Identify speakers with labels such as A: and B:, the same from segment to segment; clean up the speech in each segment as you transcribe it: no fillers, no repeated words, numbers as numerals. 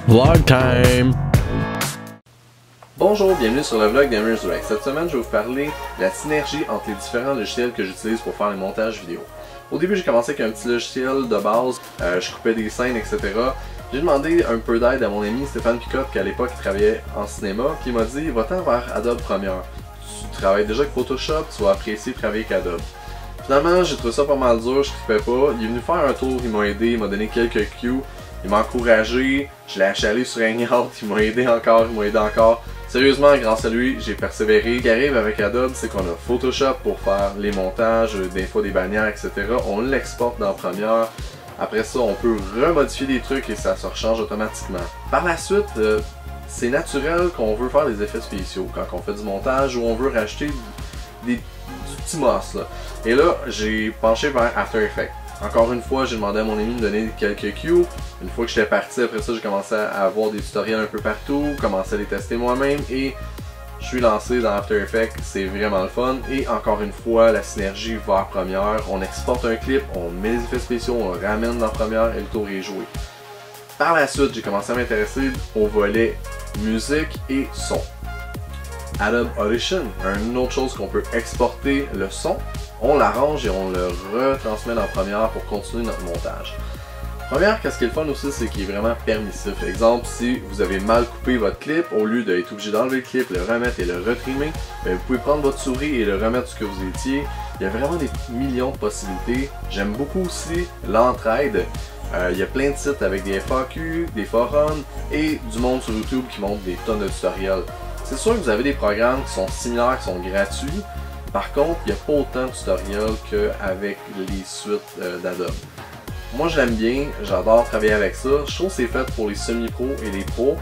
A: Vlog time!
B: Bonjour, bienvenue sur le vlog Gamers Rex. Cette semaine, je vais vous parler de la synergie entre les différents logiciels que j'utilise pour faire les montages vidéo. Au début, j'ai commencé avec un petit logiciel de base, je coupais des scènes, etc. J'ai demandé un peu d'aide à mon ami Stéphane Picotte, qui à l'époque travaillait en cinéma, puis il m'a dit « Va-t'en vers Adobe Premiere. Tu travailles déjà avec Photoshop, tu vas apprécier travailler avec Adobe. » Finalement, j'ai trouvé ça pas mal dur, je trippais pas. Il est venu faire un tour, il m'a aidé, il m'a donné quelques cues, il m'a encouragé, je l'ai achalé sur Hangout, il m'a aidé encore. Sérieusement, grâce à lui, j'ai persévéré. Ce qui arrive avec Adobe, c'est qu'on a Photoshop pour faire les montages, des fois des bannières, etc. On l'exporte dans Premiere. Après ça, on peut remodifier des trucs et ça se rechange automatiquement. Par la suite, c'est naturel qu'on veut faire des effets spéciaux quand on fait du montage ou on veut rajouter du petit moss là. Et là, j'ai penché vers After Effects. Encore une fois, j'ai demandé à mon ami de me donner quelques cues. Une fois que j'étais parti, après ça, j'ai commencé à avoir des tutoriels un peu partout, commencé à les tester moi-même et je suis lancé dans After Effects. C'est vraiment le fun. Et encore une fois, la synergie vers Premiere. On exporte un clip, on met les effets spéciaux, on le ramène dans Premiere et le tour est joué. Par la suite, j'ai commencé à m'intéresser au volet musique et son. Adobe Audition, une autre chose qu'on peut exporter le son, on l'arrange et on le retransmet dans Premiere pour continuer notre montage. Première, qu'est-ce qui est le fun aussi, c'est qu'il est vraiment permissif. Exemple, si vous avez mal coupé votre clip, au lieu d'être obligé d'enlever le clip, le remettre et le retrimer, vous pouvez prendre votre souris et le remettre ce que vous étiez. Il y a vraiment des millions de possibilités. J'aime beaucoup aussi l'entraide. Il y a plein de sites avec des FAQ, des forums et du monde sur YouTube qui montre des tonnes de tutoriels. C'est sûr que vous avez des programmes qui sont similaires, qui sont gratuits. Par contre, il n'y a pas autant de tutoriels qu'avec les suites d'Adobe. Moi, je l'aime bien, j'adore travailler avec ça. Je trouve que c'est fait pour les semi-pros et les pros.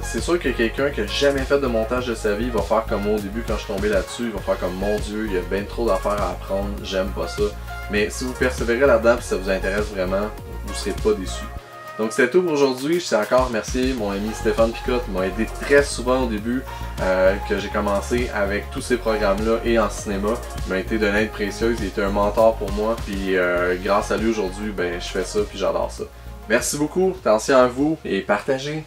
B: C'est sûr que quelqu'un qui n'a jamais fait de montage de sa vie va faire comme moi au début quand je suis tombé là-dessus. Il va faire comme mon Dieu, il y a bien trop d'affaires à apprendre, j'aime pas ça. Mais si vous persévérez là-dedans et ça vous intéresse vraiment, vous ne serez pas déçus. Donc c'est tout pour aujourd'hui, je tiens encore à remercier mon ami Stéphane Picotte, il m'a aidé très souvent au début que j'ai commencé avec tous ces programmes-là et en cinéma. Il m'a été d'une aide précieuse, il était un mentor pour moi, puis grâce à lui aujourd'hui, ben, je fais ça puis j'adore ça. Merci beaucoup, attention à vous et partagez!